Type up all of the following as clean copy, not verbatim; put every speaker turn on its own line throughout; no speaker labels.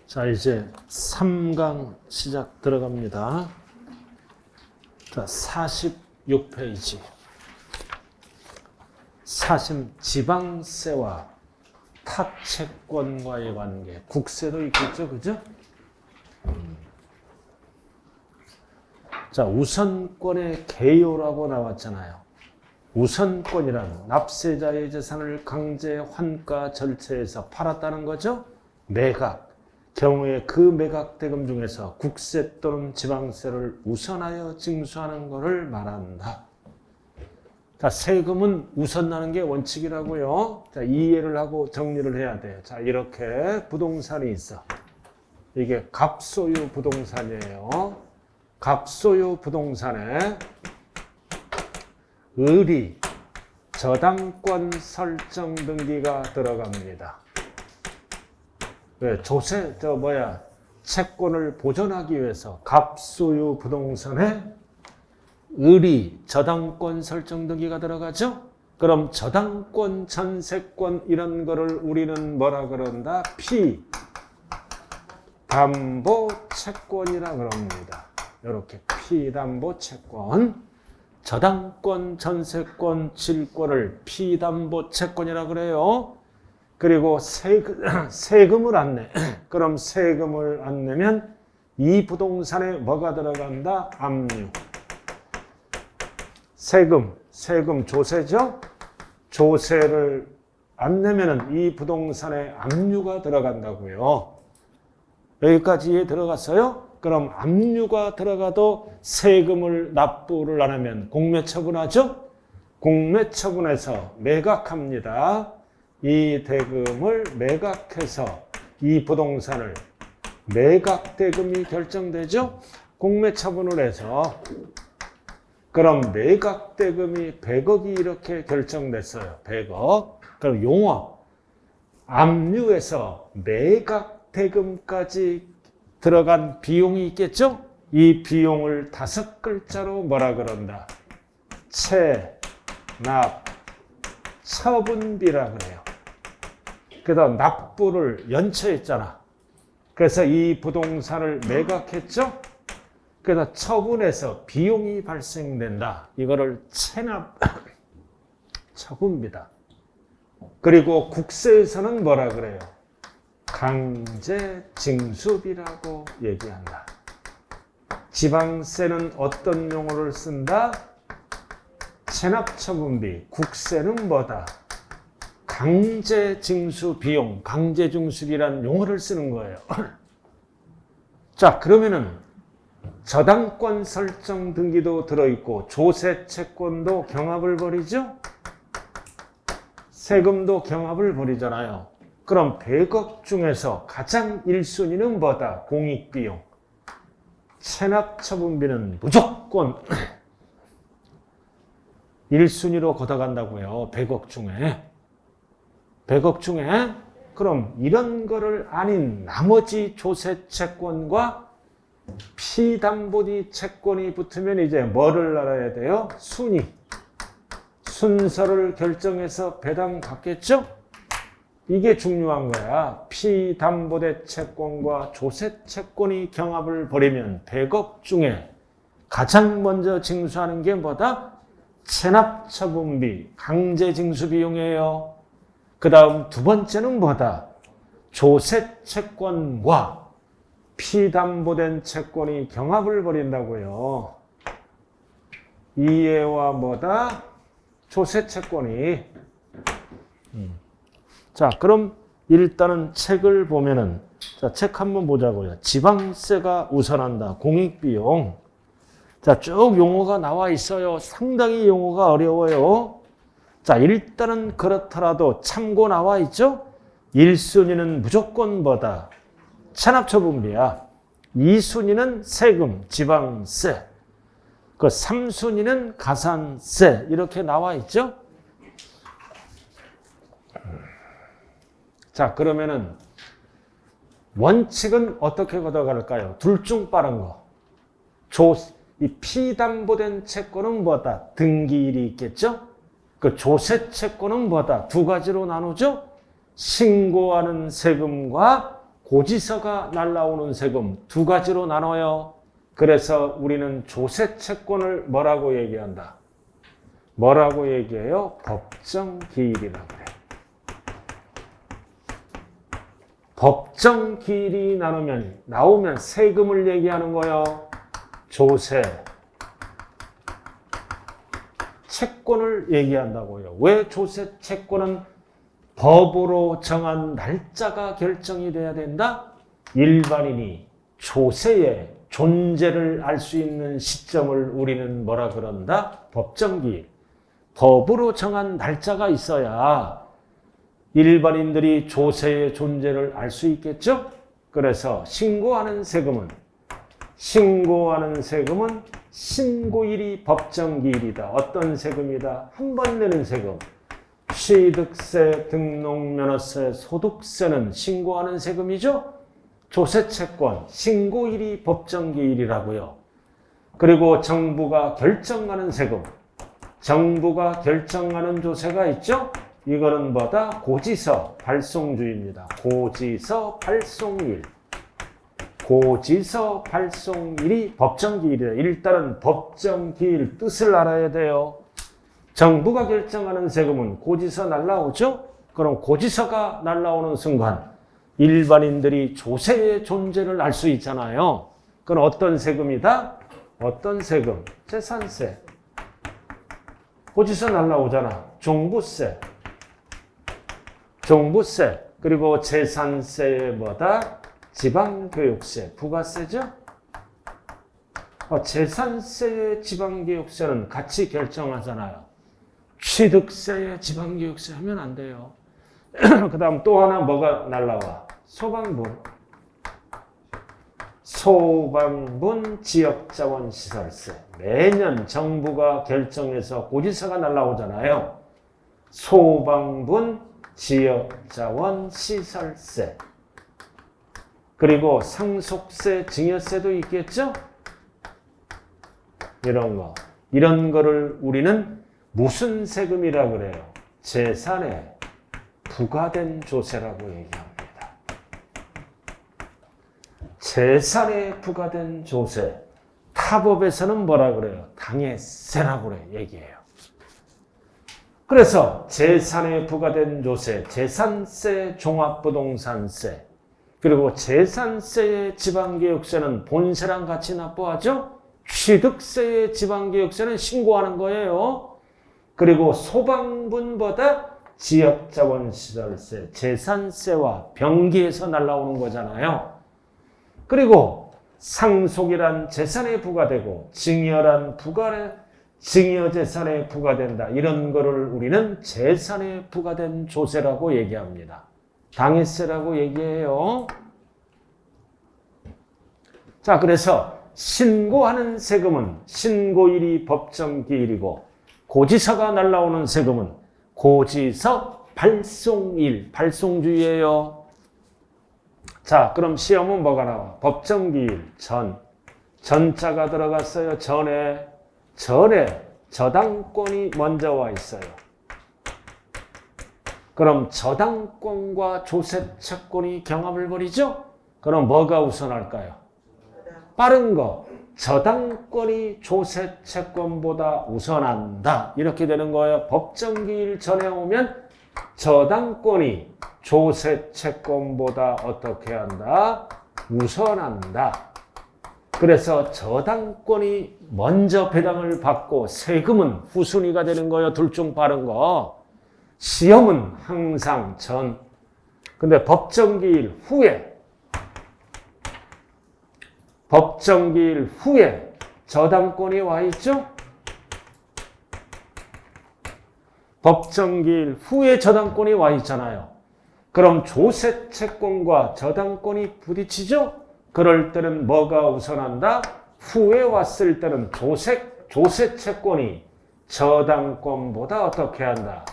자, 이제 3강 시작 들어갑니다. 자, 46페이지. 사심 지방세와 타채권과의 관계. 국세도 있겠죠, 그죠? 자, 우선권의 개요라고 나왔잖아요. 우선권이란 납세자의 재산을 강제 환가 절차에서 팔았다는 거죠. 매각. 경우에 그 매각 대금 중에서 국세 또는 지방세를 우선하여 징수하는 것을 말한다. 자, 세금은 우선 나는 게 원칙이라고요. 자, 이해를 하고 정리를 해야 돼요. 자, 이렇게 부동산이 있어. 이게 갑소유 부동산이에요. 갑소유 부동산에 의리, 저당권 설정 등기가 들어갑니다. 왜? 채권을 보존하기 위해서 갑소유 부동산에 의리, 저당권 설정 등기가 들어가죠? 그럼 저당권, 전세권 이런 거를 우리는 뭐라 그런다? 피담보 채권이라 그럽니다. 이렇게 피담보 채권, 저당권, 전세권, 질권을 피담보 채권이라 그래요. 그리고 세금을 안 내. 그럼 세금을 안 내면 이 부동산에 뭐가 들어간다? 압류. 세금 조세죠? 조세를 안 내면은 이 부동산에 압류가 들어간다고요. 여기까지 이해 들어갔어요? 그럼 압류가 들어가도 세금을 납부를 안 하면 공매처분하죠? 공매처분해서 매각합니다. 이 대금을 매각해서 이 부동산을 매각대금이 결정되죠? 공매처분을 해서 그럼 매각대금이 100억이 이렇게 결정됐어요. 100억. 그럼 용어 압류해서 매각대금까지 들어간 비용이 있겠죠? 이 비용을 5글자로 뭐라 그런다? 처분비라 그래요. 그래서 납부를 연체했잖아. 그래서 이 부동산을 매각했죠? 그래서 처분해서 비용이 발생된다. 이거를 처분비다. 그리고 국세에서는 뭐라 그래요? 강제징수비라고 얘기한다. 지방세는 어떤 용어를 쓴다? 체납처분비. 국세는 뭐다? 강제징수비용, 강제징수비라는 용어를 쓰는 거예요. 자, 그러면은 저당권 설정 등기도 들어있고 조세채권도 경합을 벌이죠? 세금도 경합을 벌이잖아요. 그럼 100억 중에서 가장 1순위는 뭐다? 공익비용. 체납처분비는 무조건 1순위로 걷어간다고요. 100억 중에. 100억 중에. 그럼 이런 거를 아닌 나머지 조세채권과 피담보디 채권이 붙으면 이제 뭐를 알아야 돼요? 순위. 순서를 결정해서 배당 받겠죠? 이게 중요한 거야. 피담보대 채권과 조세채권이 경합을 벌이면 100억 중에 가장 먼저 징수하는 게 뭐다? 체납처분비, 강제징수비용이에요. 그 다음 두 번째는 뭐다? 조세채권과 피담보된 채권이 경합을 벌인다고요. 이해와 뭐다? 조세채권이. 자, 그럼 일단은 책을 보면은, 자, 책 한번 보자고요. 지방세가 우선한다. 공익비용. 자, 쭉 용어가 나와 있어요. 상당히 용어가 어려워요. 자, 일단은 그렇더라도 참고 나와 있죠? 1순위는 무조건 뭐다? 체납처분비야. 2순위는 세금, 지방세. 그 3순위는 가산세. 이렇게 나와 있죠? 자, 그러면은 원칙은 어떻게 걷어갈까요? 둘 중 빠른 거. 이 피담보된 채권은 뭐다? 등기일이 있겠죠? 그 조세 채권은 뭐다? 두 가지로 나누죠? 신고하는 세금과 고지서가 날라오는 세금 두 가지로 나눠요. 그래서 우리는 조세 채권을 뭐라고 얘기한다? 뭐라고 얘기해요? 법정기일이라고 그래요. 법정기일이 나오면 세금을 얘기하는 거예요. 조세 채권을 얘기한다고요. 왜 조세 채권은 법으로 정한 날짜가 결정이 돼야 된다? 일반인이 조세의 존재를 알 수 있는 시점을 우리는 뭐라 그런다? 법정기일. 법으로 정한 날짜가 있어야 일반인들이 조세의 존재를 알 수 있겠죠? 그래서 신고하는 세금은 신고일이 법정기일이다. 어떤 세금이다? 한 번 내는 세금. 취득세, 등록면허세, 소득세는 신고하는 세금이죠? 조세채권, 신고일이 법정기일이라고요. 그리고 정부가 결정하는 세금, 정부가 결정하는 조세가 있죠? 이거는 뭐다? 고지서 발송주입니다. 고지서 발송일. 고지서 발송일이 법정기일이다. 일단은 법정기일 뜻을 알아야 돼요. 정부가 결정하는 세금은 고지서 날라오죠? 그럼 고지서가 날라오는 순간 일반인들이 조세의 존재를 알 수 있잖아요. 그건 어떤 세금이다? 어떤 세금? 재산세. 고지서 날라오잖아. 종부세. 그리고 재산세에 뭐다? 지방교육세, 부가세죠? 재산세의 지방교육세는 같이 결정하잖아요. 취득세의 지방교육세 하면 안 돼요. 그 다음 또 하나 뭐가 날라와? 소방분 지역자원시설세. 매년 정부가 결정해서 고지서가 날라오잖아요. 소방분 지역자원시설세. 그리고 상속세, 증여세도 있겠죠? 이런 거를 우리는 무슨 세금이라고 그래요? 재산에 부과된 조세라고 얘기합니다. 재산에 부과된 조세. 타법에서는 뭐라 그래요? 당해세라고 얘기해요. 그래서 재산에 부과된 조세, 재산세, 종합부동산세, 그리고 재산세의 지방교육세는 본세랑 같이 납부하죠? 취득세의 지방교육세는 신고하는 거예요. 그리고 소방분보다 지역자원시설세, 재산세와 병기에서 날라오는 거잖아요. 그리고 상속이란 재산에 부과되고 증여란 증여재산에 부과된다. 이런 거를 우리는 재산에 부과된 조세라고 얘기합니다. 당해세라고 얘기해요. 자, 그래서 신고하는 세금은 신고일이 법정기일이고 고지서가 날라오는 세금은 고지서 발송일, 발송주의예요. 자, 그럼 시험은 뭐가 나와? 법정기일, 전자가 들어갔어요. 전에 저당권이 먼저 와 있어요. 그럼 저당권과 조세채권이 경합을 벌이죠? 그럼 뭐가 우선할까요? 빠른 거. 저당권이 조세채권보다 우선한다. 이렇게 되는 거예요. 법정기일 전에 오면 저당권이 조세채권보다 어떻게 한다? 우선한다. 그래서 저당권이 먼저 배당을 받고 세금은 후순위가 되는 거예요. 둘 중 빠른 거. 시험은 항상 전. 근데 법정기일 후에 저당권이 와 있죠? 법정기일 후에 저당권이 와 있잖아요. 그럼 조세채권과 저당권이 부딪히죠? 그럴 때는 뭐가 우선한다? 후에 왔을 때는 조세채권이 저당권보다 어떻게 한다?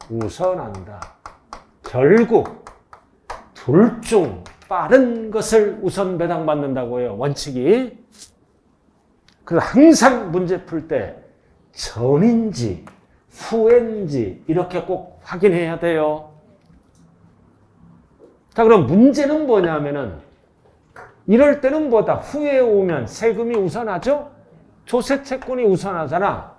우선한다. 결국 둘 중 빠른 것을 우선 배당받는다고 해요. 원칙이. 그래서 항상 문제 풀 때 전인지 후인지 이렇게 꼭 확인해야 돼요. 자, 그럼 문제는 뭐냐면은 이럴 때는 뭐다? 후에 오면 세금이 우선하죠? 조세채권이 우선하잖아.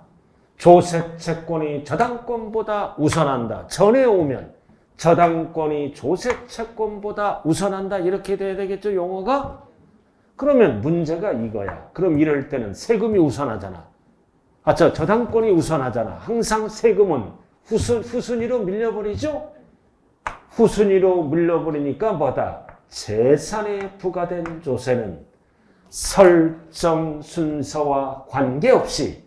조세채권이 저당권보다 우선한다. 전에 오면 저당권이 조세채권보다 우선한다. 이렇게 돼야 되겠죠, 용어가? 그러면 문제가 이거야. 그럼 이럴 때는 세금이 우선하잖아. 저당권이 우선하잖아. 항상 세금은 후순위로 밀려버리죠? 후순위로 밀려버리니까 뭐다? 재산에 부과된 조세는 설정 순서와 관계없이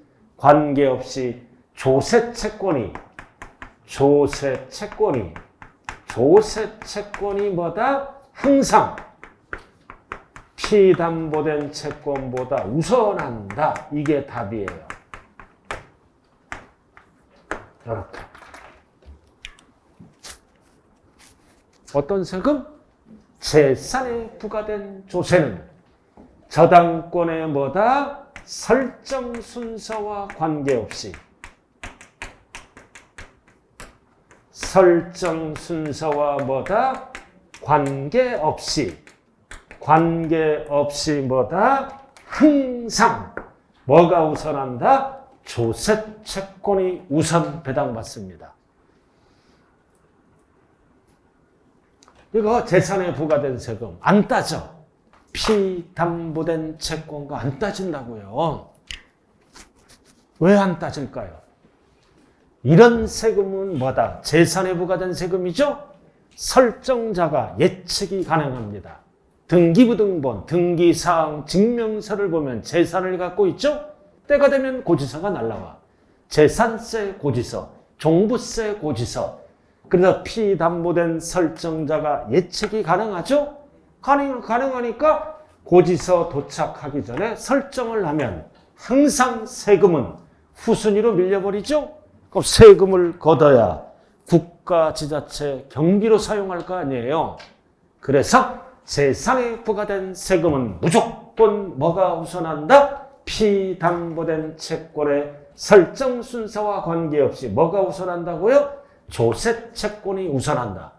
조세채권이 뭐다? 항상 피담보된 채권보다 우선한다. 이게 답이에요. 이렇게. 어떤 세금? 재산에 부과된 조세는 저당권의 뭐다? 설정 순서와 관계없이 뭐다? 관계없이 뭐다? 항상 뭐가 우선한다? 조세채권이 우선 배당받습니다. 이거 재산에 부과된 세금 안 따져. 피담보된 채권과 안 따진다고요. 왜 안 따질까요? 이런 세금은 뭐다? 재산에 부과된 세금이죠? 설정자가 예측이 가능합니다. 등기부등본, 등기사항 증명서를 보면 재산을 갖고 있죠? 때가 되면 고지서가 날라와. 재산세 고지서, 종부세 고지서. 그래서 피담보된 설정자가 예측이 가능하죠? 가능하니까 고지서 도착하기 전에 설정을 하면 항상 세금은 후순위로 밀려버리죠? 그럼 세금을 걷어야 국가, 지자체, 경비로 사용할 거 아니에요. 그래서 재산에 부과된 세금은 무조건 뭐가 우선한다? 피담보된 채권의 설정 순서와 관계없이 뭐가 우선한다고요? 조세채권이 우선한다.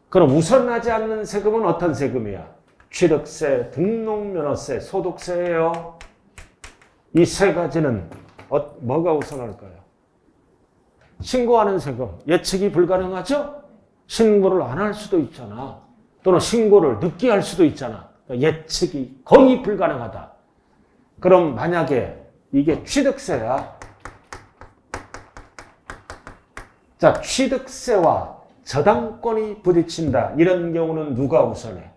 그럼 우선하지 않는 세금은 어떤 세금이야? 취득세, 등록면허세, 소득세예요. 이 세 가지는 뭐가 우선할까요? 신고하는 세금, 예측이 불가능하죠? 신고를 안 할 수도 있잖아. 또는 신고를 늦게 할 수도 있잖아. 예측이 거의 불가능하다. 그럼 만약에 이게 취득세야. 자, 취득세와 저당권이 부딪힌다. 이런 경우는 누가 우선해?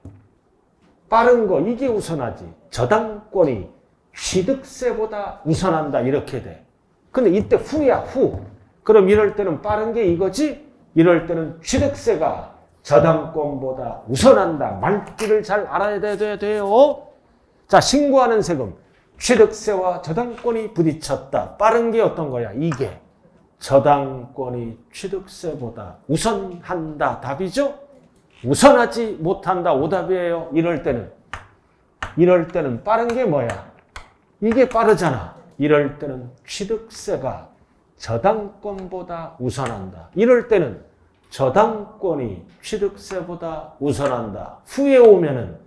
빠른 거, 이게 우선하지. 저당권이 취득세보다 우선한다. 이렇게 돼. 근데 이때 후야, 후. 그럼 이럴 때는 빠른 게 이거지? 이럴 때는 취득세가 저당권보다 우선한다. 말귀를 잘 알아야 돼요. 자, 신고하는 세금. 취득세와 저당권이 부딪혔다. 빠른 게 어떤 거야? 이게. 저당권이 취득세보다 우선한다. 답이죠? 우선하지 못한다. 오답이에요. 이럴 때는 빠른 게 뭐야? 이게 빠르잖아. 이럴 때는 취득세가 저당권보다 우선한다. 이럴 때는 저당권이 취득세보다 우선한다. 후에 오면은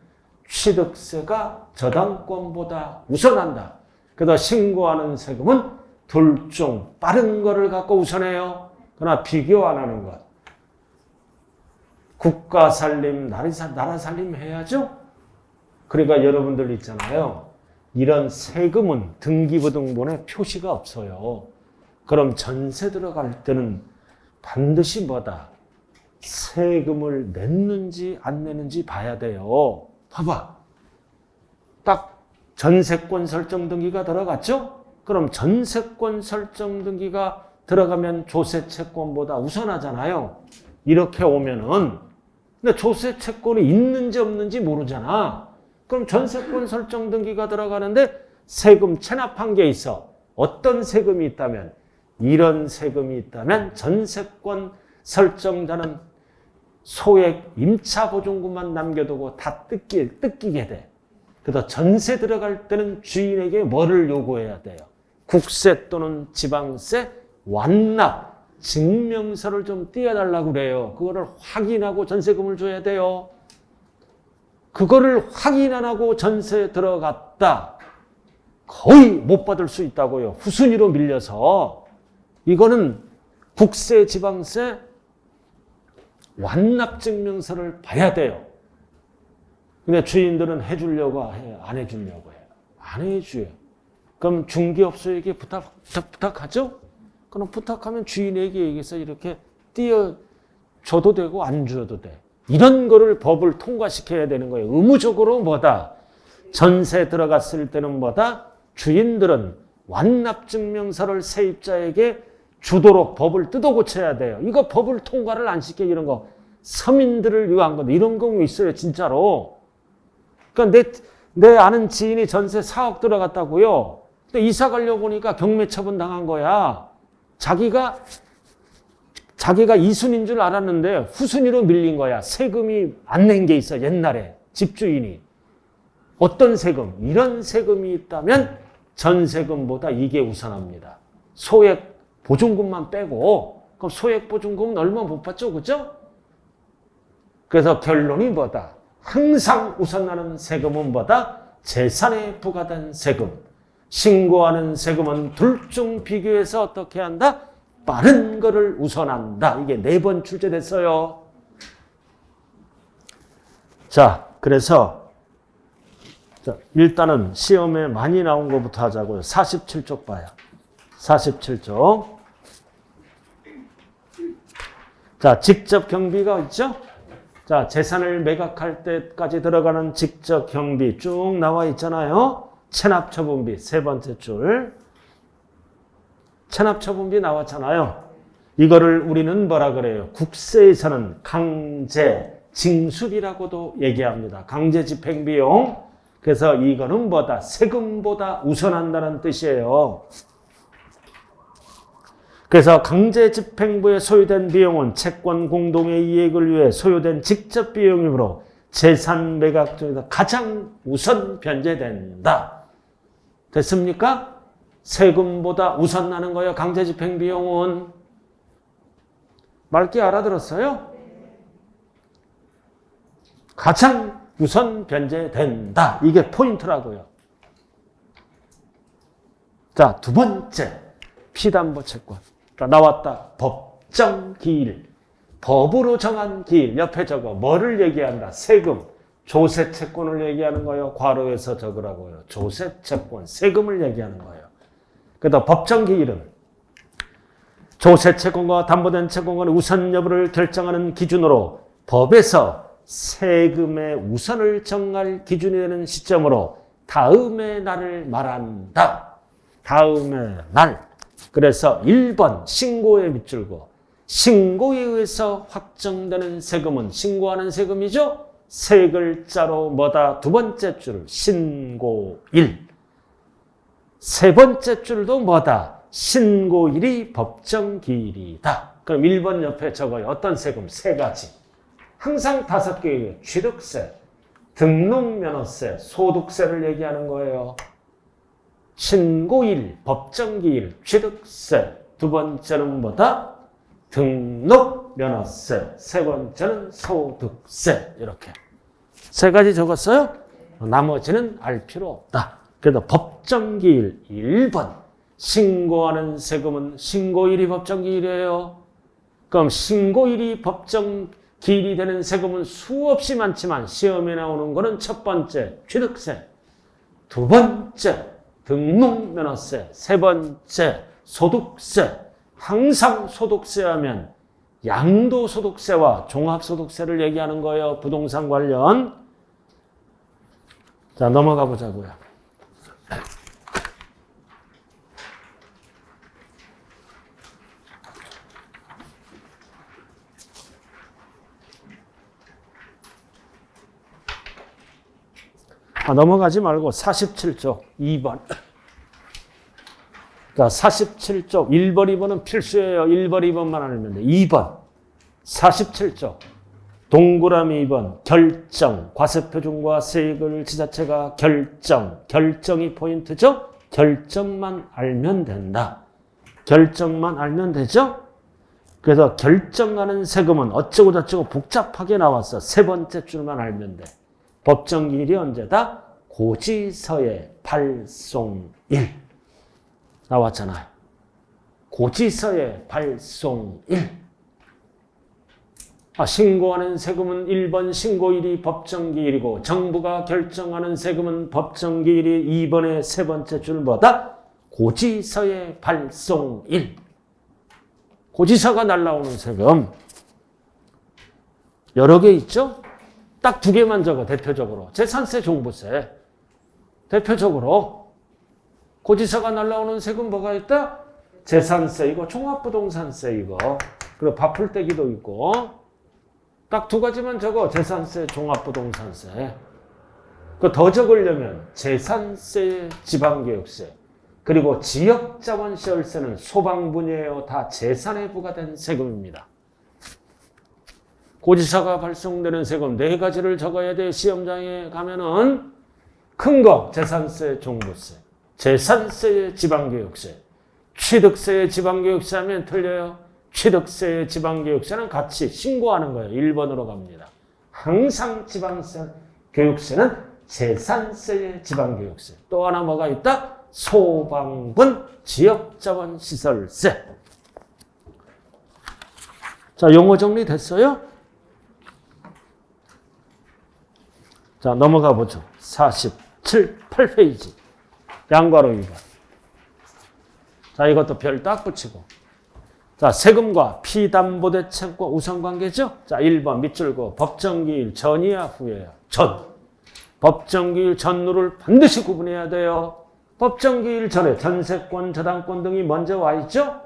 취득세가 저당권보다 우선한다. 그래서 신고하는 세금은 둘 중 빠른 거를 갖고 우선해요. 그러나 비교 안 하는 것. 국가 살림, 나라 살림 해야죠? 그러니까 여러분들 있잖아요. 이런 세금은 등기부등본에 표시가 없어요. 그럼 전세 들어갈 때는 반드시 뭐다? 세금을 냈는지 안 내는지 봐야 돼요. 봐봐. 딱 전세권 설정 등기가 들어갔죠? 그럼 전세권 설정 등기가 들어가면 조세채권보다 우선하잖아요. 이렇게 오면은 근데 조세채권이 있는지 없는지 모르잖아. 그럼 전세권 설정 등기가 들어가는데 세금 체납한 게 있어. 어떤 세금이 있다면? 이런 세금이 있다면 전세권 설정자는 소액 임차보증금만 남겨두고 다 뜯기게 돼. 그래서 전세 들어갈 때는 주인에게 뭐를 요구해야 돼요? 국세 또는 지방세 완납. 증명서를 좀 띄워달라고 그래요. 그거를 확인하고 전세금을 줘야 돼요. 그거를 확인 안 하고 전세 들어갔다. 거의 못 받을 수 있다고요. 후순위로 밀려서. 이거는 국세, 지방세, 완납증명서를 봐야 돼요. 근데 주인들은 해주려고 해요? 안 해주려고 해요? 안 해줘요. 그럼 중개업소에게 부탁하죠? 그럼 부탁하면 주인에게 얘기해서 이렇게 띄워줘도 되고 안 줘도 돼. 이런 거를 법을 통과시켜야 되는 거예요. 의무적으로 뭐다? 전세 들어갔을 때는 뭐다? 주인들은 완납증명서를 세입자에게 주도록 법을 뜯어 고쳐야 돼요. 이거 법을 통과를 안 시켜 이런 거. 서민들을 위한 건데 이런 거 있어요 진짜로. 그러니까 내 아는 지인이 전세 4억 들어갔다고요. 근데 이사 가려고 보니까 경매처분 당한 거야. 자기가 이순인 줄 알았는데 후순위로 밀린 거야. 세금이 안 낸 게 있어 옛날에 집주인이. 어떤 세금? 이런 세금이 있다면 전세금보다 이게 우선합니다. 소액 보증금만 빼고 그럼 소액 보증금은 얼마 못 받죠, 그죠? 그래서 결론이 뭐다? 항상 우선하는 세금은 뭐다? 재산에 부과된 세금. 신고하는 세금은 둘 중 비교해서 어떻게 한다? 빠른 거를 우선한다. 이게 4번 출제됐어요. 자, 그래서 일단은 시험에 많이 나온 것부터 하자고요. 47쪽 봐요. 47쪽. 자, 직접 경비가 있죠? 자, 재산을 매각할 때까지 들어가는 직접 경비 쭉 나와 있잖아요. 체납처분비 3번째 줄. 체납처분비 나왔잖아요. 이거를 우리는 뭐라 그래요? 국세에서는 강제 징수비라고도 얘기합니다. 강제 집행비용. 그래서 이거는 뭐다? 세금보다 우선한다는 뜻이에요. 그래서 강제 집행부에 소요된 비용은 채권 공동의 이익을 위해 소요된 직접 비용이므로 재산 매각 중에서 가장 우선 변제된다. 됐습니까? 세금보다 우선 나는 거예요. 강제 집행 비용은. 맑게 알아들었어요? 가장 우선 변제된다. 이게 포인트라고요. 자, 2번째 피담보 채권. 나왔다. 법정 기일. 법으로 정한 기일. 옆에 적어. 뭐를 얘기한다? 세금. 조세 채권을 얘기하는 거예요. 괄호에서 적으라고요. 조세 채권. 세금을 얘기하는 거예요. 그래서 법정 기일은 조세 채권과 담보된 채권간의 우선 여부를 결정하는 기준으로 법에서 세금의 우선을 정할 기준이 되는 시점으로 다음의 날을 말한다. 다음의 날. 그래서 1번 신고에 밑줄고 신고에 의해서 확정되는 세금은 신고하는 세금이죠. 세 글자로 뭐다? 2번째 줄 신고일. 3번째 줄도 뭐다? 신고일이 법정기일이다. 그럼 1번 옆에 적어요. 어떤 세금? 3가지. 항상 5개예요. 취득세, 등록면허세, 소득세를 얘기하는 거예요. 신고일, 법정기일, 취득세. 2번째는 뭐다? 등록면허세. 3번째는 소득세. 이렇게 3가지 적었어요? 나머지는 알 필요 없다. 그래서 법정기일 1번. 신고하는 세금은 신고일이 법정기일이에요. 그럼 신고일이 법정기일이 되는 세금은 수없이 많지만 시험에 나오는 거는 첫 번째 취득세, 2번째 등록면허세, 3번째 소득세. 항상 소득세 하면 양도소득세와 종합소득세를 얘기하는 거예요. 부동산 관련. 자, 넘어가 보자고요. 넘어가지 말고 47쪽 2번. 자, 47쪽 1번, 2번은 필수예요. 1번, 2번만 알면 돼. 2번 47쪽 동그라미 2번 결정. 과세표준과 세액을 지자체가 결정이 포인트죠. 결정만 알면 된다. 결정만 알면 되죠. 그래서 결정하는 세금은 어쩌고 저쩌고 복잡하게 나왔어. 세 번째 줄만 알면 돼. 법정기일이 언제다? 고지서의 발송일. 나왔잖아요. 고지서의 발송일. 신고하는 세금은 1번 신고일이 법정기일이고 정부가 결정하는 세금은 법정기일이 2번의 세 번째 줄 뭐다? 고지서의 발송일. 고지서가 날라오는 세금 여러 개 있죠? 딱 두 개만 적어. 대표적으로 재산세, 종부세. 대표적으로 고지서가 날라오는 세금 뭐가 있다? 재산세 이거, 종합부동산세 이거, 그리고 밥풀떼기도 있고. 딱 두 가지만 적어. 재산세, 종합부동산세. 그 더 적으려면 재산세, 지방교육세, 그리고 지역자본시월세는 소방분야예요. 다 재산에 부과된 세금입니다. 고지서가 발송되는 세금 네 가지를 적어야 돼. 시험장에 가면은 큰 거 재산세, 종부세, 재산세, 지방교육세, 취득세, 지방교육세 하면 틀려요. 취득세, 지방교육세는 같이 신고하는 거예요. 1번으로 갑니다. 항상 지방세, 교육세는 재산세, 지방교육세. 또 하나 뭐가 있다? 소방분, 지역자원시설세. 자, 용어 정리 됐어요? 자, 넘어가 보죠. 8페이지. 양괄호 2번. 자, 이것도 별 딱 붙이고. 자, 세금과 피담보대책과 우선관계죠? 자, 1번 밑줄 그 법정기일 전이야 후에야? 전. 법정기일 전후를 반드시 구분해야 돼요. 법정기일 전에 전세권, 저당권 등이 먼저 와 있죠?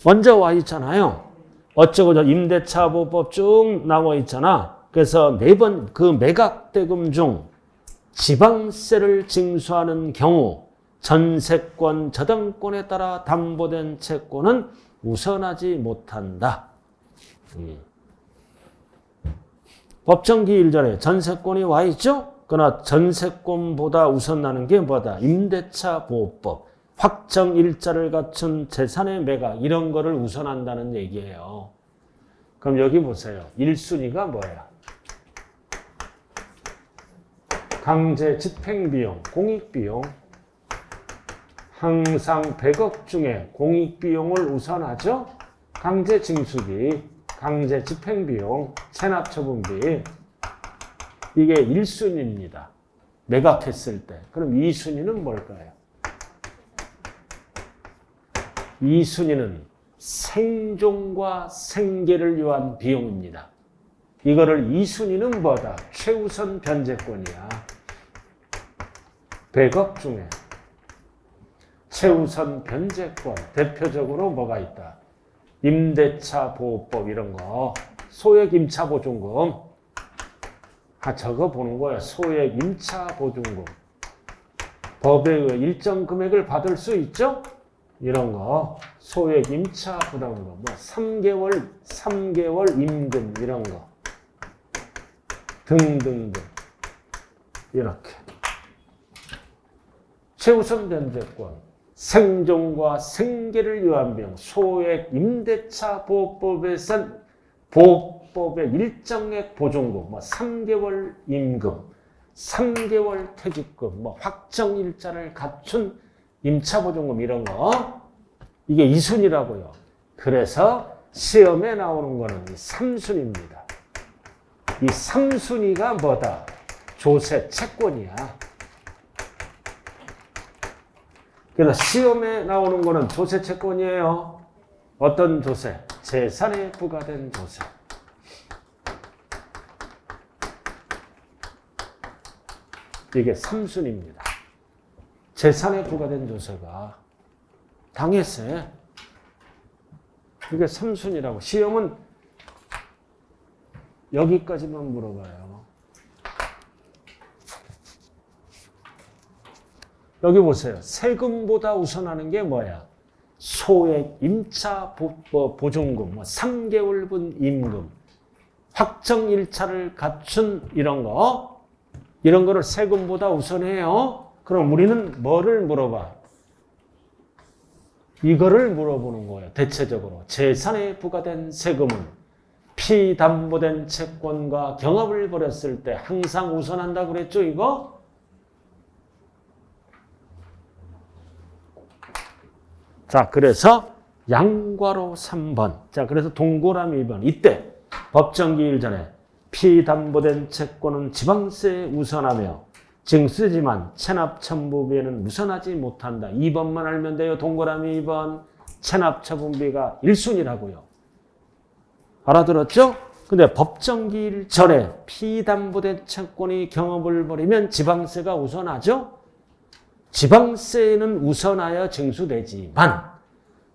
먼저 와 있잖아요. 어쩌고 저 임대차 보호법 쭉 나와 있잖아. 그래서 매번 그 매각대금 중 지방세를 징수하는 경우 전세권, 저당권에 따라 담보된 채권은 우선하지 못한다. 법정기일 전에 전세권이 와 있죠? 그러나 전세권보다 우선나는 게 뭐다? 임대차 보호법, 확정 일자를 갖춘 재산의 매각 이런 거를 우선한다는 얘기예요. 그럼 여기 보세요. 1순위가 뭐야? 강제 집행비용, 공익비용. 항상 100억 중에 공익비용을 우선하죠? 강제 징수비, 강제 집행비용, 체납처분비. 이게 1순위입니다. 매각했을 때. 그럼 2순위는 뭘까요? 2순위는 생존과 생계를 위한 비용입니다. 이거를 2순위는 뭐다? 최우선 변제권이야. 100억 중에 최우선 변제권. 대표적으로 뭐가 있다? 임대차 보호법 이런 거. 소액 임차 보증금. 저거 보는 거야. 소액 임차 보증금. 법에 의해 일정 금액을 받을 수 있죠? 이런 거. 소액 임차 부담금. 뭐 3개월 임금 이런 거. 등등등. 이렇게. 최우선 변제권. 생존과 생계를 위한 비용. 소액 임대차 보호법에선 보호법의 일정액 보증금, 뭐 3개월 임금, 3개월 퇴직금, 뭐 확정 일자를 갖춘 임차 보증금 이런 거. 이게 2순위라고요. 그래서 시험에 나오는 거는 이 3순위입니다. 이 3순위가 뭐다? 조세 채권이야. 그래서 시험에 나오는 거는 조세 채권이에요. 어떤 조세? 재산에 부과된 조세. 이게 3순위입니다. 재산에 부과된 조세가 당해세. 이게 3순위라고. 시험은 여기까지만 물어봐요. 여기 보세요. 세금보다 우선하는 게 뭐야? 소액 임차 보증금, 3개월분 임금, 확정 일차를 갖춘 이런 거. 이런 거를 세금보다 우선해요. 그럼 우리는 뭐를 물어봐? 이거를 물어보는 거예요. 대체적으로 재산에 부과된 세금은 피담보된 채권과 경합을 벌였을 때 항상 우선한다 그랬죠, 이거? 자, 그래서 양괄호 3번. 자, 그래서 동그라미 2번. 이때 법정기일 전에 피담보된 채권은 지방세에 우선하며 징수지만 체납처분비에는 우선하지 못한다. 2번만 알면 돼요. 동그라미 2번. 체납처분비가 1순위라고요. 알아들었죠? 근데 법정기일 전에 피담보된 채권이 경합을 벌이면 지방세가 우선하죠? 지방세에는 우선하여 징수되지만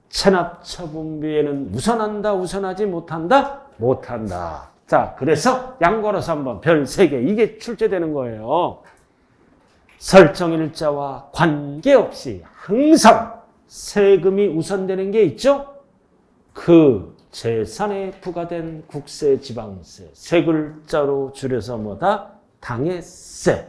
체납처분비에는 우선한다, 우선하지 못한다? 못한다. 자, 그래서 양괄호 3번 별 3개 이게 출제되는 거예요. 설정일자와 관계없이 항상 세금이 우선되는 게 있죠? 그 재산에 부과된 국세, 지방세, 세 글자로 줄여서 뭐다? 당해세.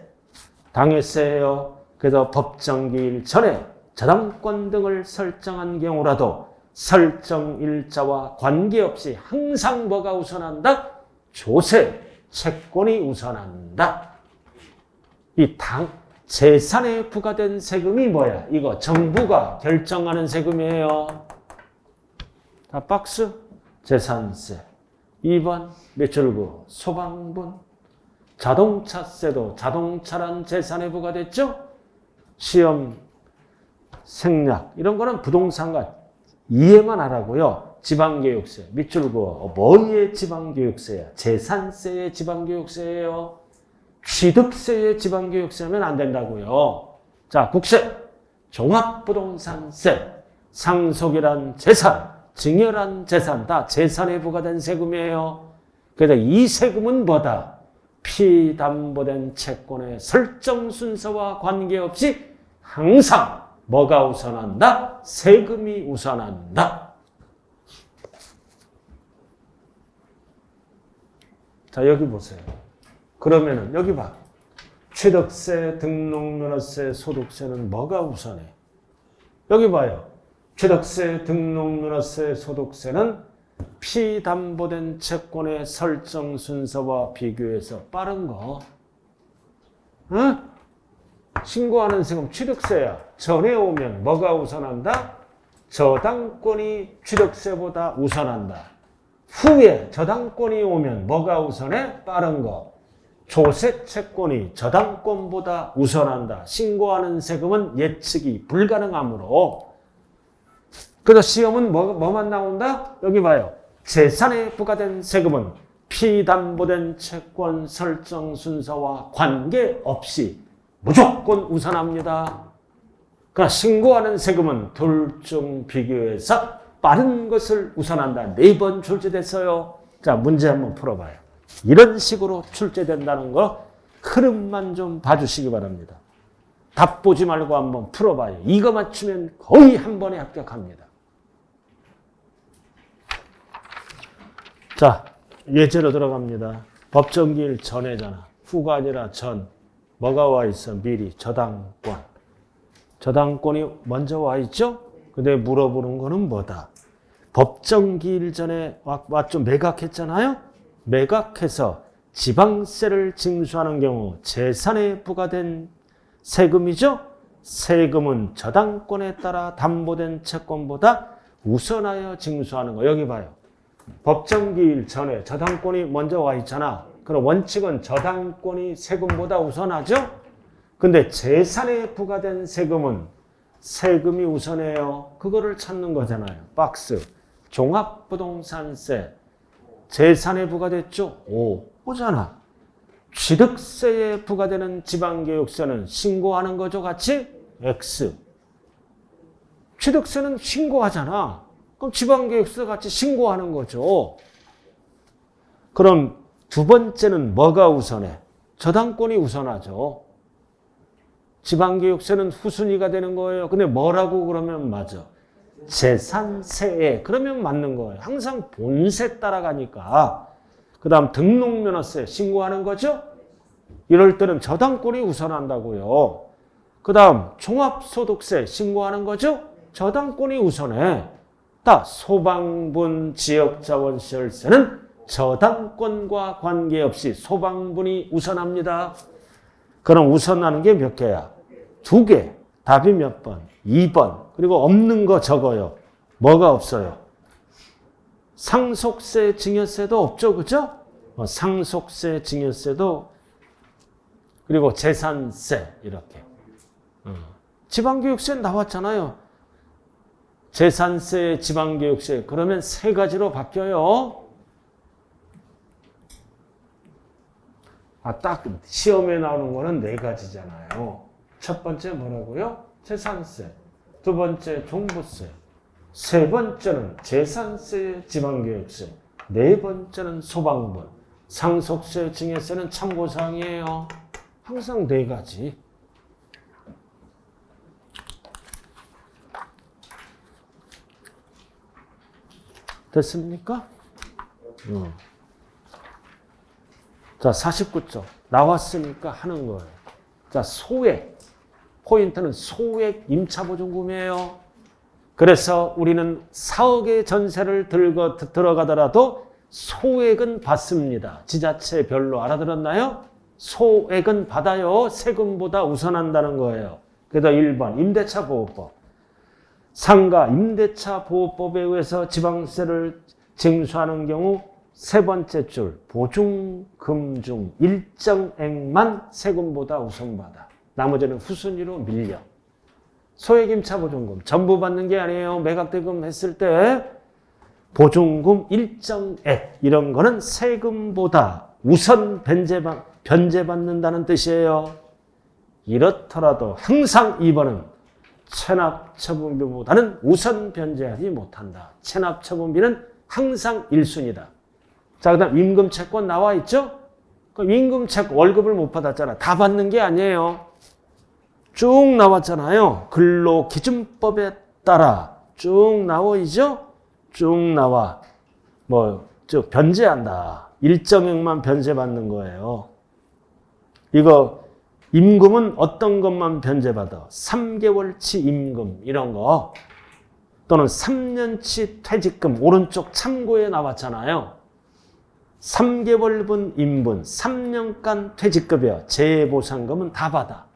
당해세예요. 그래서 법정기일 전에 저당권 등을 설정한 경우라도 설정일자와 관계없이 항상 뭐가 우선한다? 조세, 채권이 우선한다. 이 재산에 부과된 세금이 뭐야? 이거 정부가 결정하는 세금이에요. 다 박스. 재산세. 2번 매출구, 소방분. 자동차세도 자동차란 재산에 부과됐죠? 시험, 생략 이런 거는 부동산과 이해만 하라고요. 지방교육세, 밑줄고 뭐의 지방교육세야? 재산세의 지방교육세예요. 취득세의 지방교육세하면 안 된다고요. 자, 국세, 종합부동산세, 상속이란 재산, 증여란 재산 다 재산에 부과된 세금이에요. 그래서 이 세금은 뭐다? 피담보된 채권의 설정 순서와 관계없이 항상 뭐가 우선한다? 세금이 우선한다. 자, 여기 보세요. 그러면은 여기 봐. 취득세, 등록면허세, 소득세는 뭐가 우선해? 여기 봐요. 취득세, 등록면허세, 소득세는 피담보된 채권의 설정 순서와 비교해서 빠른 거. 응? 신고하는 세금 취득세야. 전에 오면 뭐가 우선한다? 저당권이 취득세보다 우선한다. 후에 저당권이 오면 뭐가 우선해? 빠른 거. 조세 채권이 저당권보다 우선한다. 신고하는 세금은 예측이 불가능하므로. 그래서 시험은 뭐만 나온다? 여기 봐요. 재산에 부과된 세금은 피담보된 채권 설정 순서와 관계없이 무조건 우선합니다. 그러나 신고하는 세금은 둘 중 비교해서 빠른 것을 우선한다. 4번 출제됐어요. 자, 문제 한번 풀어봐요. 이런 식으로 출제된다는 거 흐름만 좀 봐주시기 바랍니다. 답 보지 말고 한번 풀어봐요. 이거 맞추면 거의 한 번에 합격합니다. 자, 예제로 들어갑니다. 법정기일 전에잖아. 후가 아니라 전. 뭐가 와 있어? 미리 저당권. 저당권이 먼저 와 있죠? 근데 물어보는 거는 뭐다? 법정기일 전에 좀 매각했잖아요? 매각해서 지방세를 징수하는 경우 재산에 부과된 세금이죠? 세금은 저당권에 따라 담보된 채권보다 우선하여 징수하는 거. 여기 봐요. 법정기일 전에 저당권이 먼저 와 있잖아. 그럼 원칙은 저당권이 세금보다 우선하죠? 근데 재산에 부과된 세금은 세금이 우선해요. 그거를 찾는 거잖아요. 박스. 종합부동산세. 재산에 부과됐죠? 오잖아. 취득세에 부과되는 지방교육세는 신고하는 거죠, 같이? X. 취득세는 신고하잖아. 그럼 지방교육세 같이 신고하는 거죠. 그럼 두 번째는 뭐가 우선해? 저당권이 우선하죠. 지방교육세는 후순위가 되는 거예요. 근데 뭐라고 그러면 맞아? 재산세에 그러면 맞는 거예요. 항상 본세 따라가니까. 그 다음 등록면허세 신고하는 거죠. 이럴 때는 저당권이 우선한다고요. 그 다음 종합소득세 신고하는 거죠. 저당권이 우선해. 다 소방분 지역자원시설세는 저당권과 관계없이 소방분이 우선합니다. 그럼 우선하는 게 몇 개야? 2개. 답이 몇 번? 2번. 그리고 없는 거 적어요. 뭐가 없어요? 상속세, 증여세도 없죠. 그죠? 상속세, 증여세도 그리고 재산세 이렇게. 지방교육세 나왔잖아요. 재산세, 지방교육세. 그러면 3가지로 바뀌어요. 딱 시험에 나오는 거는 4가지잖아요. 첫 번째 뭐라고요? 재산세. 두 번째 종부세. 세 번째는 재산세, 지방교육세. 네 번째는 소방분. 상속세, 증여세는 참고사항이에요. 항상 4가지. 됐습니까? 자, 49쪽. 나왔으니까 하는 거예요. 자, 소액. 포인트는 소액 임차보증금이에요. 그래서 우리는 4억의 전세를 들어가더라도 소액은 받습니다. 지자체 별로 알아들었나요? 소액은 받아요. 세금보다 우선한다는 거예요. 그래서 1번 임대차 보호법. 상가 임대차 보호법에 의해서 지방세를 징수하는 경우 세 번째 줄 보증금 중 일정액만 세금보다 우선받아. 나머지는 후순위로 밀려. 소액임차보증금 전부 받는 게 아니에요. 매각대금 했을 때 보증금 일정액 이런 거는 세금보다 우선 변제받는다는 뜻이에요. 이렇더라도 항상 2번은 체납처분비보다는 우선 변제하지 못한다. 체납처분비는 항상 1순위다. 자, 그 다음 임금채권 나와 있죠? 그럼 임금채권 월급을 못 받았잖아. 다 받는 게 아니에요. 쭉 나왔잖아요. 근로기준법에 따라 쭉 나와 있죠? 쭉 나와. 변제한다. 일정액만 변제받는 거예요. 이거 임금은 어떤 것만 변제받아? 3개월치 임금 이런 거 또는 3년치 퇴직금 오른쪽 참고에 나왔잖아요. 3개월분 임분, 3년간 퇴직급여, 재해보상금은 다 받아.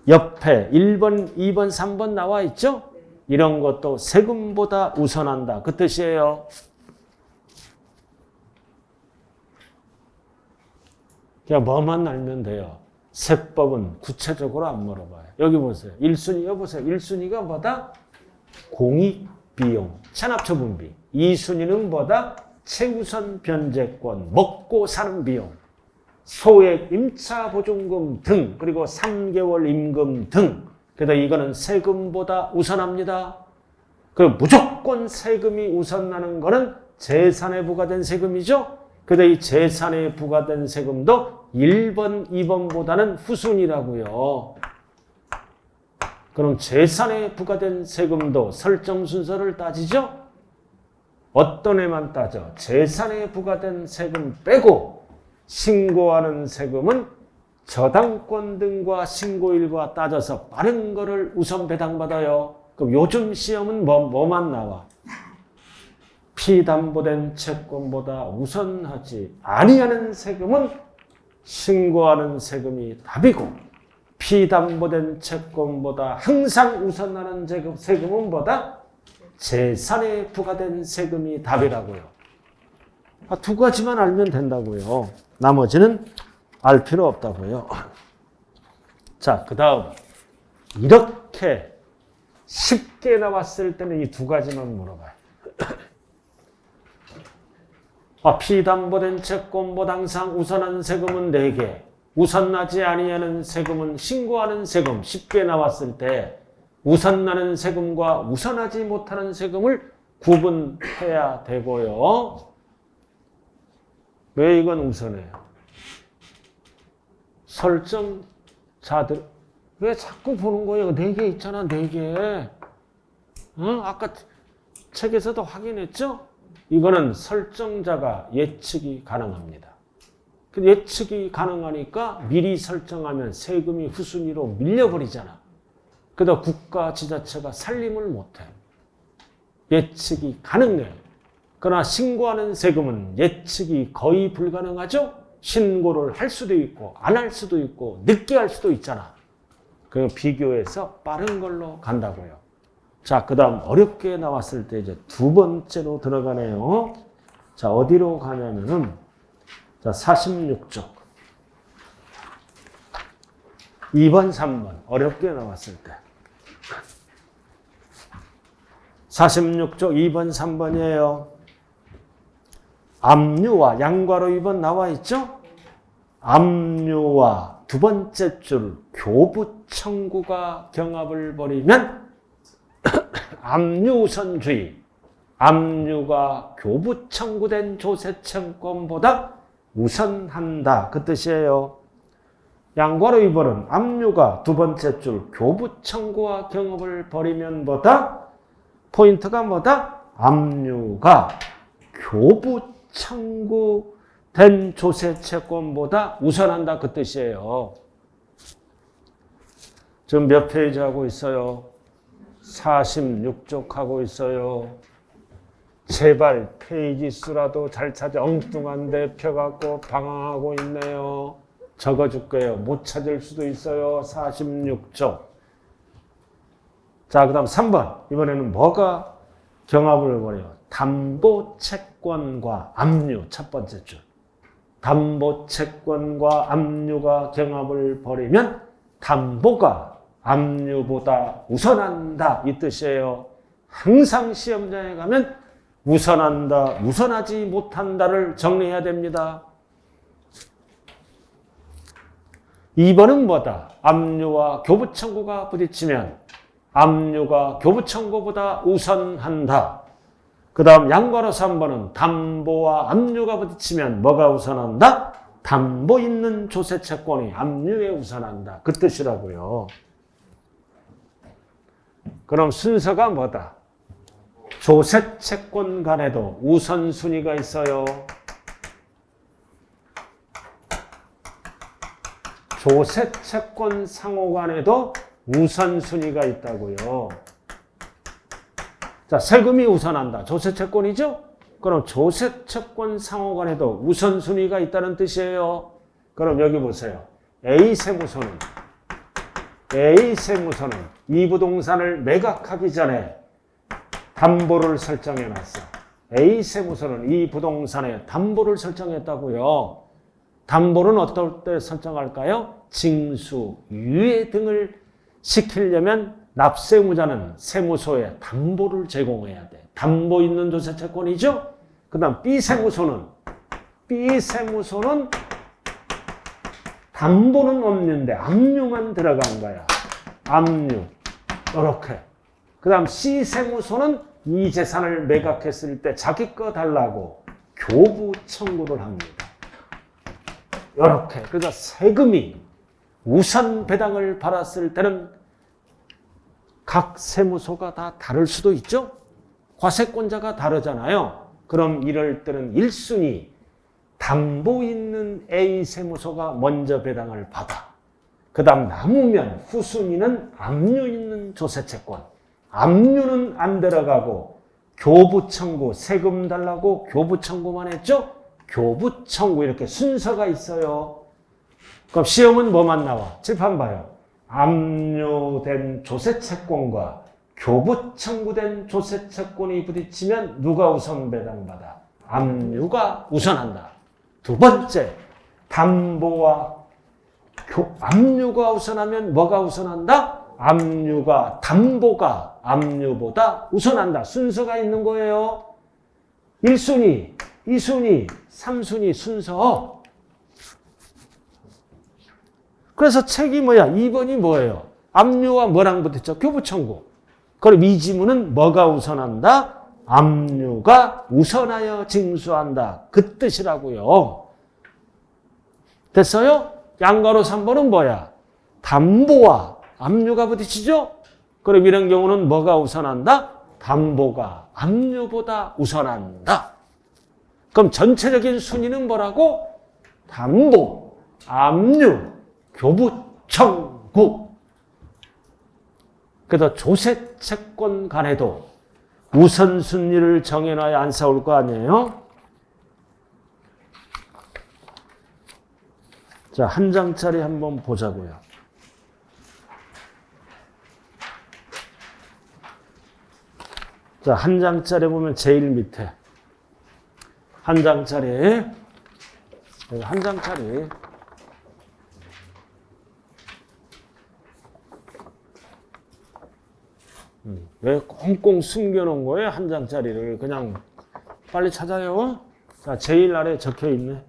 옆에 1번, 2번, 3번 나와 있죠? 이런 것도 세금보다 우선한다. 그 뜻이에요. 그냥 뭐만 알면 돼요. 세법은 구체적으로 안 물어봐요. 여기 보세요. 1순위 여보세요. 1순위가 뭐다? 공익비용, 체납처분비. 2순위는 뭐다? 최우선 변제권, 먹고 사는 비용, 소액 임차보증금 등, 그리고 3개월 임금 등. 그래서 이거는 세금보다 우선합니다. 그리고 무조건 세금이 우선나는 거는 재산에 부과된 세금이죠. 그래서 이 재산에 부과된 세금도 1번, 2번보다는 후순위라고요. 그럼 재산에 부과된 세금도 설정 순서를 따지죠? 어떤 애만 따져? 재산에 부과된 세금 빼고 신고하는 세금은 저당권 등과 신고일과 따져서 빠른 거를 우선 배당받아요. 그럼 요즘 시험은 뭐만 나와? 피담보된 채권보다 우선하지 아니하는 세금은 신고하는 세금이 답이고, 피담보된 채권보다 항상 우선하는 세금은 뭐다? 재산에 부과된 세금이 답이라고요. 2가지만 알면 된다고요. 나머지는 알 필요 없다고요. 자, 그 다음 이렇게 쉽게 나왔을 때는 이 2가지만 물어봐요. 피담보된 채권보다 항상 우선하는 세금은 4개. 우선나지 아니하는 세금은 신고하는 세금. 쉽게 나왔을 때 우선나는 세금과 우선하지 못하는 세금을 구분해야 되고요. 왜 이건 우선해요? 설정자들 왜 자꾸 보는 거예요? 4개 있잖아, 4개. 아까 책에서도 확인했죠? 이거는 설정자가 예측이 가능합니다. 예측이 가능하니까 미리 설정하면 세금이 후순위로 밀려버리잖아. 그래도 국가 지자체가 살림을 못해. 예측이 가능해. 그러나 신고하는 세금은 예측이 거의 불가능하죠? 신고를 할 수도 있고 안 할 수도 있고 늦게 할 수도 있잖아. 그 비교해서 빠른 걸로 간다고요. 자, 그 다음 어렵게 나왔을 때 이제 두 번째로 들어가네요. 자, 어디로 가냐면은 자, 46쪽. 2번, 3번. 어렵게 나왔을 때. 46쪽 2번, 3번이에요. 압류와 양괄호 2번 나와 있죠? 압류와 두 번째 줄 교부 청구가 경합을 벌이면 압류우선주의. 압류가 교부 청구된 조세채권보다 우선한다. 그 뜻이에요. 양괄호 2번은 압류가 두 번째 줄 교부 청구와 경합을 벌이면 뭐다? 포인트가 뭐다? 압류가 교부 청구된 조세채권보다 우선한다. 그 뜻이에요. 지금 몇 페이지 하고 있어요? 46쪽 하고 있어요. 제발 페이지 수라도 잘 찾아. 엉뚱한데 펴갖고 방황하고 있네요. 적어줄게요. 못 찾을 수도 있어요. 46쪽. 자, 그 다음 3번. 이번에는 뭐가 경합을 벌여요? 담보채권과 압류. 첫 번째 줄. 담보채권과 압류가 경합을 벌이면 담보가 압류보다 우선한다. 이 뜻이에요. 항상 시험장에 가면 우선한다, 우선하지 못한다를 정리해야 됩니다. 2번은 뭐다? 압류와 교부 청구가 부딪히면 압류가 교부 청구보다 우선한다. 그 다음 양괄호 3번은 담보와 압류가 부딪히면 뭐가 우선한다? 담보 있는 조세채권이 압류에 우선한다. 그 뜻이라고요. 그럼 순서가 뭐다? 조세채권 간에도 우선순위가 있어요. 조세채권 상호 간에도 우선순위가 있다고요. 자, 세금이 우선한다. 조세채권이죠? 그럼 조세채권 상호 간에도 우선순위가 있다는 뜻이에요. 그럼 여기 보세요. A세무서는 이 부동산을 매각하기 전에 담보를 설정해 놨어. A세무서는 이 부동산에 담보를 설정했다고요. 담보는 어떨 때 설정할까요? 징수, 유예 등을 시키려면 납세의무자는 세무서에 담보를 제공해야 돼. 담보 있는 조세채권이죠? 그 다음 B세무서는 담보는 없는데 압류만 들어간 거야. 압류. 이렇게. 그 다음 C세무서는 이 재산을 매각했을 때 자기 거 달라고 교부 청구를 합니다. 이렇게. 그래서 세금이 우선 배당을 받았을 때는 각 세무서가 다 다를 수도 있죠? 과세권자가 다르잖아요. 그럼 이럴 때는 1순위 담보 있는 A세무서가 먼저 배당을 받아. 그 다음 남으면 후순위는 압류 있는 조세채권. 압류는 안 들어가고 교부 청구, 세금 달라고 교부 청구만 했죠? 교부 청구 이렇게 순서가 있어요. 그럼 시험은 뭐만 나와? 칠판 봐요. 압류된 조세채권과 교부 청구된 조세채권이 부딪히면 누가 우선 배당받아? 압류가 우선한다. 두 번째, 담보와 압류가 우선하면 뭐가 우선한다? 압류가 담보가 압류보다 우선한다. 순서가 있는 거예요. 1순위, 2순위, 3순위 순서. 그래서 책이 뭐야? 2번이 뭐예요? 압류와 뭐랑 붙었죠? 교부 청구. 그럼 이 지문은 뭐가 우선한다? 압류가 우선하여 징수한다. 그 뜻이라고요. 됐어요? 양괄호 3번은 뭐야? 담보와 압류가 부딪히죠? 그럼 이런 경우는 뭐가 우선한다? 담보가 압류보다 우선한다. 그럼 전체적인 순위는 뭐라고? 담보, 압류, 교부 청구. 그래서 조세 채권 간에도 우선순위를 정해놔야 안 싸울 거 아니에요? 자, 한 장짜리 한번 보자고요. 자, 한 장짜리 보면 제일 밑에. 한 장짜리. 한 장짜리. 왜 꽁꽁 숨겨놓은 거예요? 한 장짜리를. 그냥 빨리 찾아요. 자, 제일 아래 적혀 있네.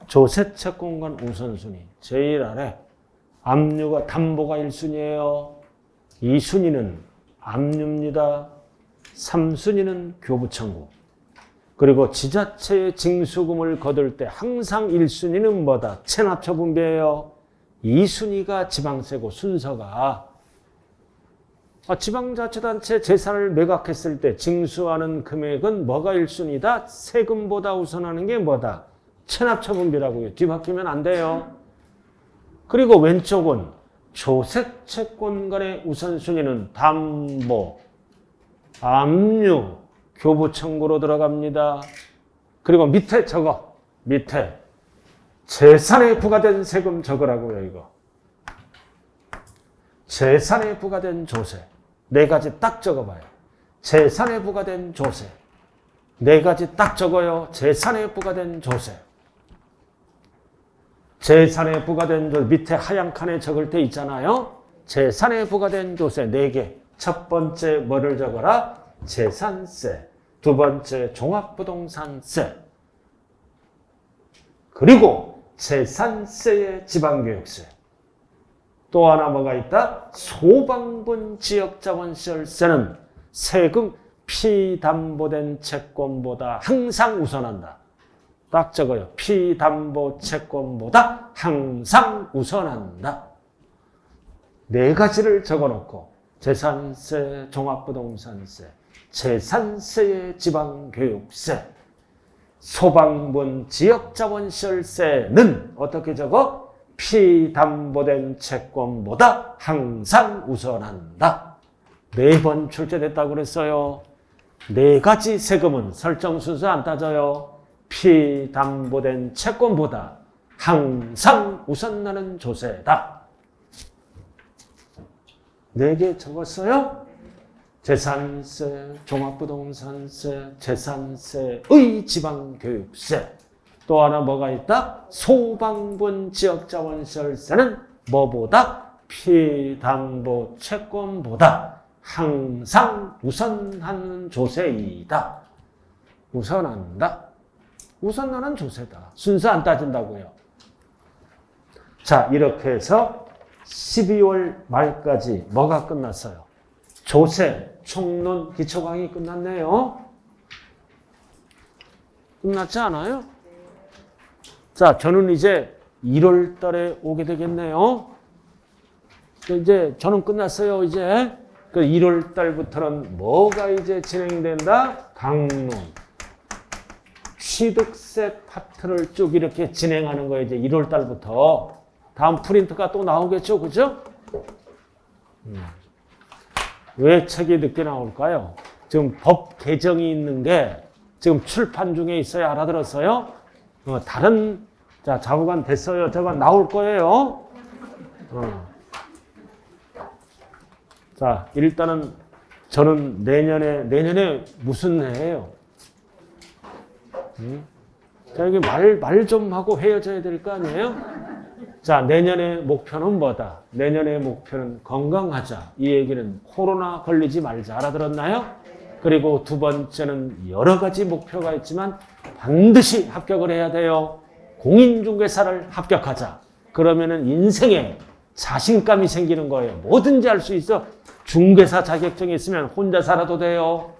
조세 채권간 우선순위. 제일 아래. 압류가 담보가 1순위예요. 2순위는 압류입니다. 3순위는 교부 청구. 그리고 지자체의 징수금을 거둘 때 항상 1순위는 뭐다? 체납처 분배예요. 2순위가 지방세고 순서가 지방자치단체 재산을 매각했을 때 징수하는 금액은 뭐가 1순위다? 세금보다 우선하는 게 뭐다? 체납처 분배라고요. 뒤바뀌면 안 돼요. 그리고 왼쪽은 조세 채권 간의 우선순위는 담보, 압류, 교부 청구로 들어갑니다. 그리고 밑에 적어. 밑에 재산에 부과된 세금 적으라고요. 이거. 재산에 부과된 조세. 네 가지 딱 적어봐요. 재산에 부과된 조세. 네 가지 딱 적어요. 재산에 부과된 조세. 재산에 부과된 조세. 밑에 하얀 칸에 적을 때 있잖아요. 재산에 부과된 조세 4개. 첫 번째 뭐를 적어라? 재산세. 두 번째 종합부동산세. 그리고 재산세의 지방교육세. 또 하나 뭐가 있다? 소방분 지역자원시설세는 세금 피담보된 채권보다 항상 우선한다. 딱 적어요. 피담보 채권보다 항상 우선한다. 네 가지를 적어놓고 재산세, 종합부동산세, 재산세의 지방교육세, 소방분 지역자원시설세는 어떻게 적어? 피담보된 채권보다 항상 우선한다. 4번 출제됐다고 그랬어요. 4가지 세금은 설정 순서 안 따져요. 피담보된 채권보다 항상 우선나는 조세다. 4개 적었어요. 재산세, 종합부동산세, 재산세의 지방교육세. 또 하나 뭐가 있다? 소방분 지역자원시설세는 뭐보다? 피담보 채권보다 항상 우선하는 조세이다. 우선한다. 우선하는 조세다. 순서 안 따진다고요. 자, 이렇게 해서 12월 말까지 뭐가 끝났어요? 조세, 총론, 기초강의 끝났네요. 끝났지 않아요? 자, 저는 이제 1월 달에 오게 되겠네요. 이제 저는 끝났어요, 이제. 1월 달부터는 뭐가 이제 진행된다? 강론. 취득세 파트를 쭉 이렇게 진행하는 거예요, 이제 1월 달부터. 다음 프린트가 또 나오겠죠, 그죠? 왜 책이 늦게 나올까요? 지금 법 개정이 있는 게 지금 출판 중에 있어요. 알아들었어요? 다른, 자, 자부관 됐어요. 저건 나올 거예요. 자, 일단은 저는 내년에 무슨 해예요? 자, 여기 말 좀 하고 헤어져야 될 거 아니에요? 자, 내년의 목표는 뭐다? 내년의 목표는 건강하자. 이 얘기는 코로나 걸리지 말자. 알아들었나요? 그리고 두 번째는 여러 가지 목표가 있지만 반드시 합격을 해야 돼요. 공인중개사를 합격하자. 그러면은 인생에 자신감이 생기는 거예요. 뭐든지 할 수 있어. 중개사 자격증이 있으면 혼자 살아도 돼요.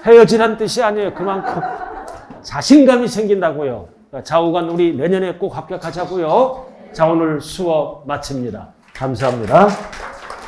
헤어지란 뜻이 아니에요. 그만큼 자신감이 생긴다고요. 좌우간 우리 내년에 꼭 합격하자고요. 자, 오늘 수업 마칩니다. 감사합니다.